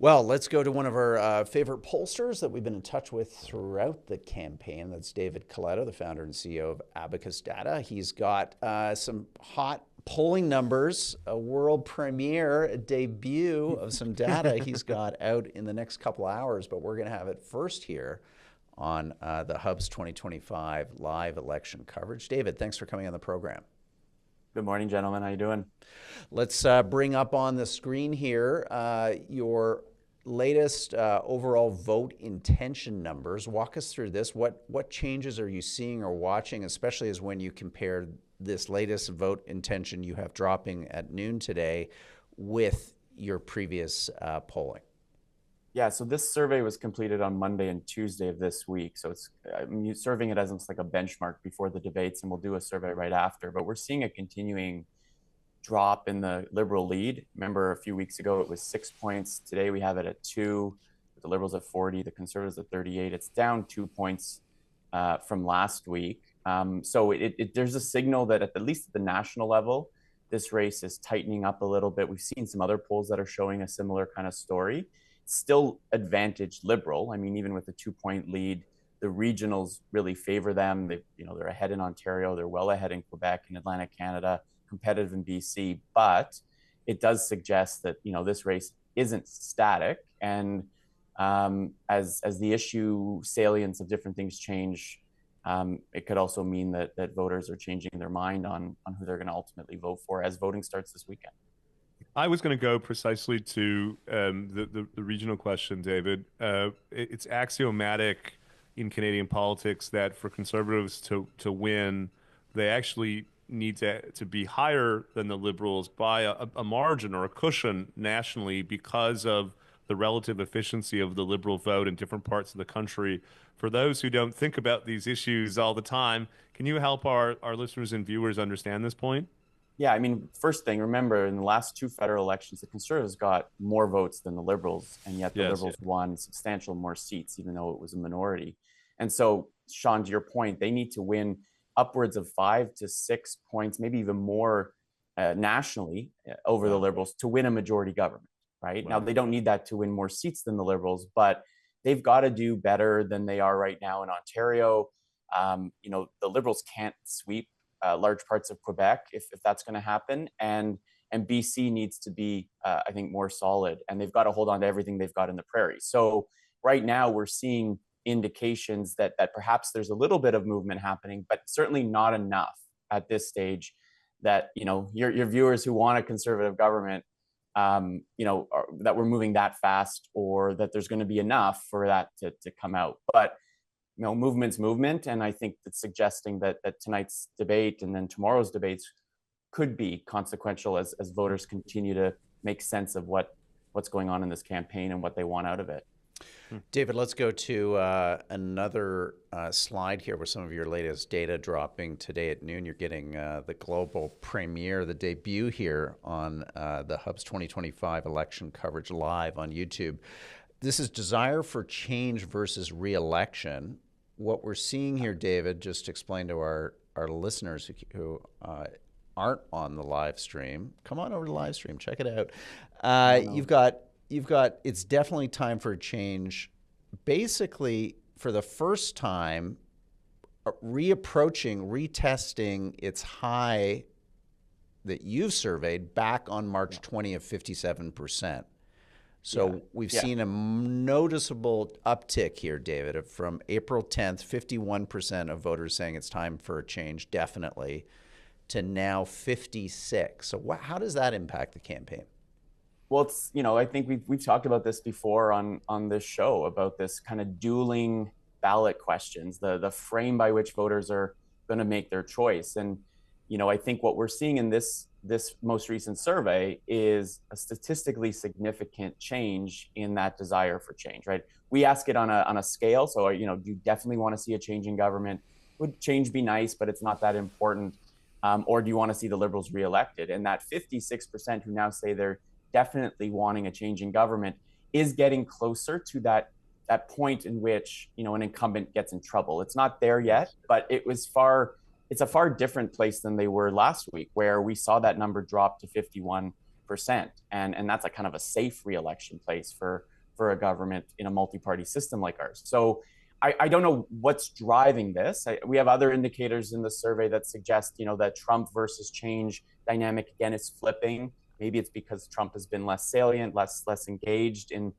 Well, let's go to one of our favorite pollsters that we've been in touch with throughout the campaign. That's David Coletto, the founder and CEO of Abacus Data. He's got some hot polling numbers, a world premiere, a debut of some data he's got out in the next couple hours, but we're going to have it first here on the Hub's 2025 live election coverage. David, thanks for coming on the program. Good morning, gentlemen. How you doing? Let's bring up on the screen here your latest overall vote intention numbers. Walk us through this. What changes are you seeing or watching, especially as when you compare this latest vote intention you have dropping at noon today with your previous polling? Yeah, so this survey was completed on Monday and Tuesday of this week. So I'm serving it as almost like a benchmark before the debates, and we'll do a survey right after. But we're seeing a continuing drop in the Liberal lead. Remember, a few weeks ago it was 6 points. Today we have it at 2. The Liberals at 40, the Conservatives at 38. It's down 2 points from last week. So there's a signal that at least at the national level, this race is tightening up a little bit. We've seen some other polls that are showing a similar kind of story. Still advantage Liberal. I mean, even with a 2-point lead, the regionals really favor them. They're ahead in Ontario. They're well ahead in Quebec and Atlantic Canada, competitive in BC. But it does suggest that this race isn't static. And as the issue salience of different things change, it could also mean that voters are changing their mind on who they're going to ultimately vote for as voting starts this weekend. I was going to go precisely to the regional question, David. It's axiomatic in Canadian politics that for Conservatives to win, they actually need to be higher than the Liberals by a margin or a cushion nationally because of the relative efficiency of the Liberal vote in different parts of the country. For those who don't think about these issues all the time, can you help our listeners and viewers understand this point? Yeah, I mean, first thing, remember, in the last 2 federal elections, the Conservatives got more votes than the Liberals, and yet the Yes. Liberals won substantial more seats, even though it was a minority. And so, Sean, to your point, they need to win upwards of 5 to 6 points, maybe even more nationally over the Liberals to win a majority government, right? Now, they don't need that to win more seats than the Liberals, but they've got to do better than they are right now in Ontario. The Liberals can't sweep large parts of Quebec if that's going to happen, and BC needs to be, I think, more solid, and they've got to hold on to everything they've got in the prairies. So right now we're seeing indications that perhaps there's a little bit of movement happening, but certainly not enough at this stage that your viewers who want a conservative government, that we're moving that fast, or that there's going to be enough for that to come out. But movement's movement, and I think that's suggesting that tonight's debate and then tomorrow's debates could be consequential as voters continue to make sense of what's going on in this campaign and what they want out of it. David, let's go to another slide here with some of your latest data dropping today at noon. You're getting the global premiere, the debut here on the Hub's 2025 election coverage live on YouTube. This is desire for change versus re-election. What we're seeing here, David, just explain to our listeners who aren't on the live stream. Come on over to the live stream, check it out. You've got it's definitely time for a change. Basically, for the first time, retesting its high that you've surveyed back on March 20 of 57%. So we've seen a noticeable uptick here, David, from April 10th, 51% of voters saying it's time for a change, definitely, to now 56. So how does that impact the campaign? Well, it's, I think we've talked about this before on this show, about this kind of dueling ballot questions, the frame by which voters are going to make their choice. And, I think what we're seeing in this most recent survey is a statistically significant change in that desire for change, right? We ask it on a scale. So, do you definitely want to see a change in government? Would change be nice, but it's not that important? Or do you want to see the Liberals reelected? And that 56% who now say they're definitely wanting a change in government is getting closer to that point in which, an incumbent gets in trouble. It's not there yet, but it's a far different place than they were last week, where we saw that number drop to 51 8%. And that's a kind of a safe re-election place for a government in a multi-party system like ours. So I don't know what's driving this. We have other indicators in the survey that suggest, that Trump versus change dynamic again is flipping. Maybe it's because Trump has been less salient, less engaged in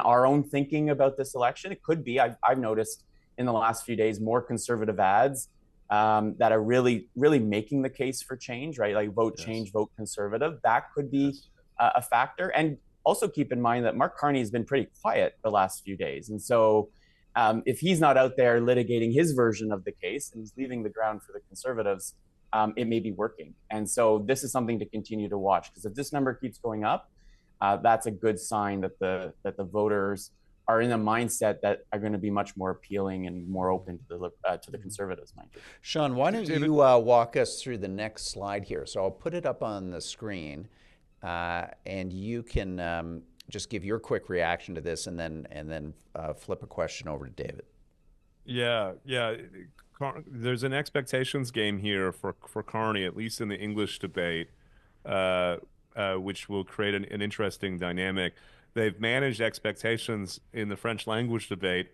our own thinking about this election. It could be. I've noticed in the last few days more conservative ads that are really making the case for change, right? Like vote change, vote conservative. That could be a factor. And also keep in mind that Mark Carney has been pretty quiet the last few days, and so. If he's not out there litigating his version of the case and he's leaving the ground for the conservatives, it may be working. And so this is something to continue to watch, because if this number keeps going up, that's a good sign that the voters are in a mindset that are going to be much more appealing and more open to the conservatives, mind you. Sean, why don't you walk us through the next slide here? So I'll put it up on the screen, and you can just give your quick reaction to this, and then flip a question over to David. Yeah. There's an expectations game here for Carney, at least in the English debate, which will create an interesting dynamic. They've managed expectations in the French language debate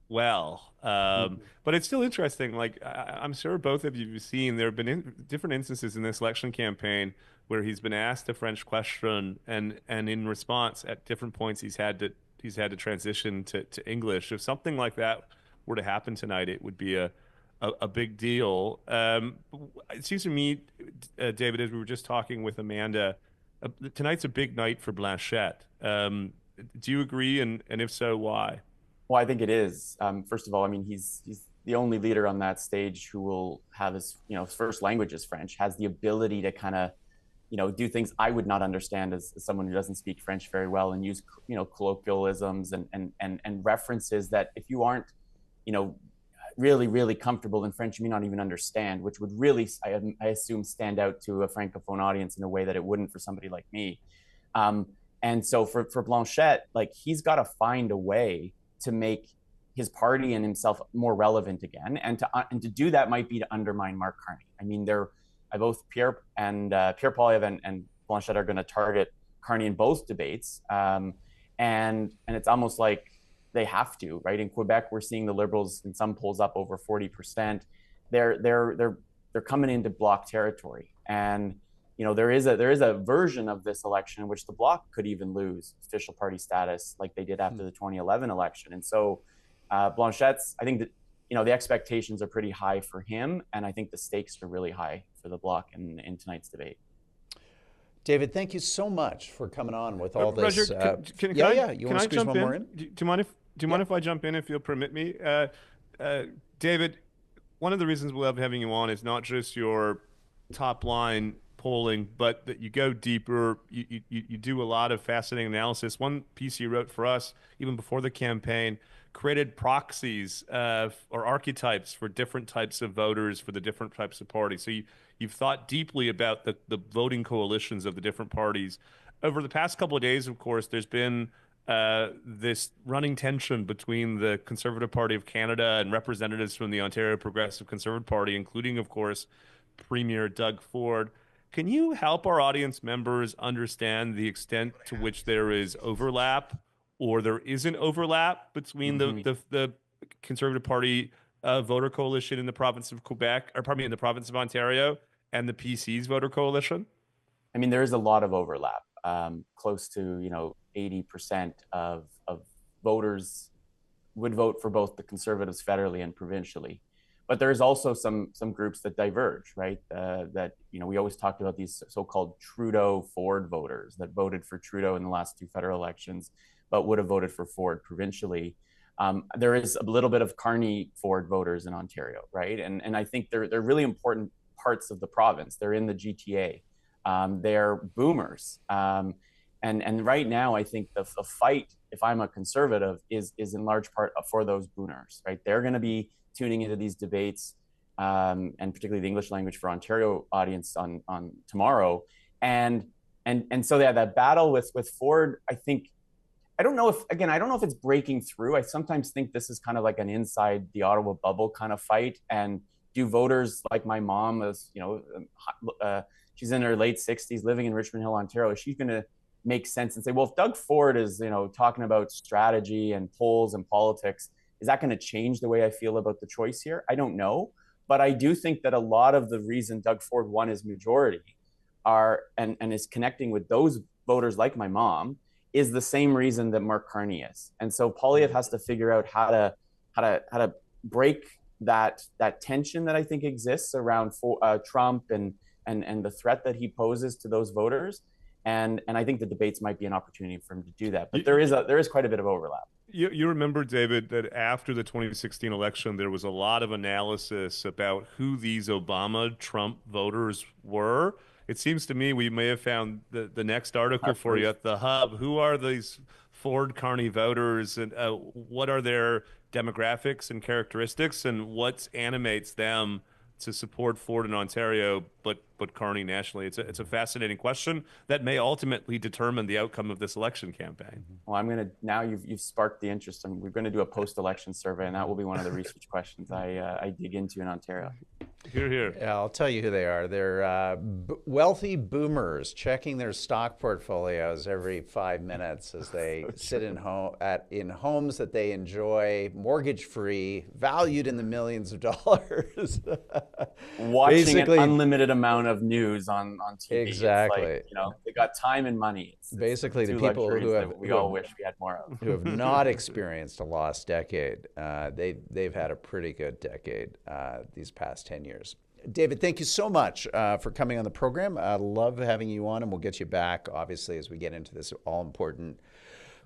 well, but it's still interesting. Like I'm sure both of you have seen, there have been different instances in this election campaign where he's been asked a French question, and in response, at different points, he's had to transition to English. If something like that were to happen tonight, it would be a big deal. It seems to me, David, as we were just talking with Amanda, tonight's a big night for Blanchette. Do you agree? And if so, why? Well, I think it is. First of all, I mean, he's the only leader on that stage who will have his first language is French, has the ability to kind of do things I would not understand as someone who doesn't speak French very well, and use colloquialisms and references that if you aren't really comfortable in French, you may not even understand, which would really, I assume, stand out to a francophone audience in a way that it wouldn't for somebody like me. And so for Blanchette, like, he's got to find a way to make his party and himself more relevant again, and to do that might be to undermine Mark Carney. I mean, both Pierre Poilievre and Blanchette are going to target Carney in both debates, and it's almost like they have to, right? In Quebec, we're seeing the Liberals in some polls up over 40%. They're coming into Bloc territory, and there is a version of this election in which the Bloc could even lose official party status, like they did after the 2011 election. And so Blanchette's, I think that the expectations are pretty high for him, and I think the stakes are really high for the Bloc in tonight's debate. David, thank you so much for coming on with all this. Roger, can you want to squeeze one more in? Do you mind if I jump in, if you'll permit me? David, one of the reasons we love having you on is not just your top line polling, but that you go deeper. You do a lot of fascinating analysis. One piece you wrote for us, even before the campaign, created proxies or archetypes for different types of voters for the different types of parties. So you've thought deeply about the voting coalitions of the different parties. Over the past couple of days, of course, there's been this running tension between the Conservative Party of Canada and representatives from the Ontario Progressive Conservative Party, including, of course, Premier Doug Ford. Can you help our audience members understand the extent to which there is overlap or there isn't overlap between the Conservative Party voter coalition in the province of Quebec, or pardon me, in the province of Ontario, and the PC's voter coalition? I mean, there is a lot of overlap. Close to 80% of voters would vote for both the Conservatives federally and provincially. But there's also some groups that diverge, right? That we always talked about these so-called Trudeau-Ford voters that voted for Trudeau in the last two federal elections, but would have voted for Ford provincially. There is a little bit of Carney-Ford voters in Ontario, right? And I think they're really important parts of the province. They're in the GTA. They're boomers. And right now, I think the fight, if I'm a conservative, is in large part for those boomers, right? They're going to be tuning into these debates, and particularly the English language for Ontario audience on tomorrow. And so that battle with Ford, I think, I don't know if it's breaking through. I sometimes think this is kind of like an inside the Ottawa bubble kind of fight. And do voters like my mom, as she's in her late 60s, living in Richmond Hill, Ontario. She's going to make sense and say, well, if Doug Ford is, talking about strategy and polls and politics, is that going to change the way I feel about the choice here? I don't know. But I do think that a lot of the reason Doug Ford won his majority and is connecting with those voters like my mom is the same reason that Mark Carney is. And so Poilievre has to figure out how to break that tension that I think exists around Trump and the threat that he poses to those voters. And I think the debates might be an opportunity for him to do that. But there is quite a bit of overlap. You remember, David, that after the 2016 election, there was a lot of analysis about who these Obama-Trump voters were. It seems to me we may have found the next article for you at the Hub. Who are these Ford Carney voters, and what are their demographics and characteristics, and what animates them to support Ford in Ontario, but Carney nationally? It's a fascinating question that may ultimately determine the outcome of this election campaign. Well, now you've sparked the interest, and we're going to do a post-election survey, and that will be one of the research questions I dig into in Ontario. Hear, hear. Yeah, I'll tell you who they are. They're wealthy boomers checking their stock portfolios every 5 minutes as they sit in homes that they enjoy, mortgage-free, valued in the millions of dollars. Watching Basically, an unlimited amount of news on TV. Exactly. It's like, they got time and money. It's basically the two people we all wish we had more of. who have not experienced a lost decade. They've had a pretty good decade these past 10 years. David, thank you so much for coming on the program. I love having you on, and we'll get you back, obviously, as we get into this all-important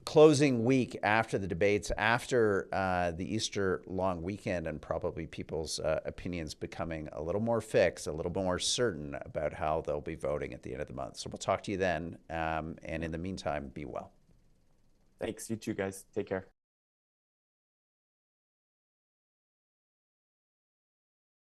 closing week after the debates, after the Easter long weekend, and probably people's opinions becoming a little more fixed, a little more certain about how they'll be voting at the end of the month. So we'll talk to you then, and in the meantime, be well. Thanks. You too, guys. Take care.